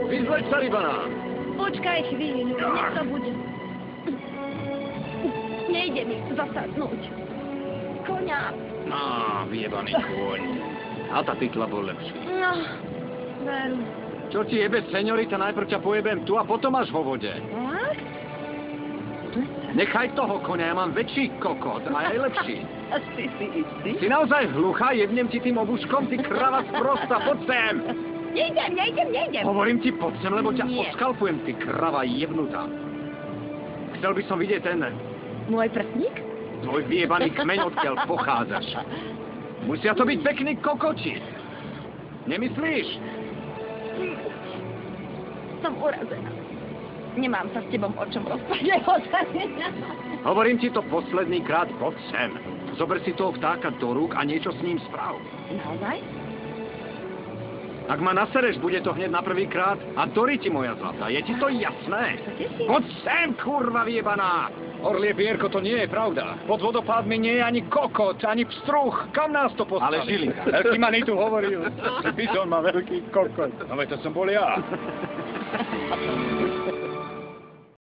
Vyzleď sa, rybaná. Počkaj chvíľu, nech to bude. Nejde mi zasadnúť. Koňa. No, vyjebaný kôň. A tá titla bol lepší. No, veru. Čo ti jebe, seňorita, najprv ťa pojebem tu a potom až vo vode. Tak? Nechaj toho koňa, ja mám väčší kokot a aj lepší. Si istý? Si naozaj hluchá? Jebnem ti tým obuškom, ty krava sprosta, poď sem! Nejdem. Hovorím ti, poď sem, lebo ťa Nie. odskalpujem, ty krava jebnutá. Chcel by som vidieť ten Môj prstník? tvoj vyjebaný kmeň, odkiaľ pochádzaš. Musia to byť pekný kokoti. Nemyslíš? Som urazená. Nemám sa s tebom o čom rozprávať. Hovorím ti to posledný krát, poď sem. Zober si toho vtáka do rúk a niečo s ním správ. Naozaj? Ak ma nasereš, bude to hneď na prvý krát a Dori ti, moja zlatá. Je ti to jasné? Poď sem, kurva vyjebaná! Orlie pierko, to nie je pravda. Pod vodopádmi nie je ani kokot, ani pstruh. Kam nás to poslali? Ale Žilinka, veľký Manitu hovoril, že Bizon má veľký kokot. No veď to som bol ja.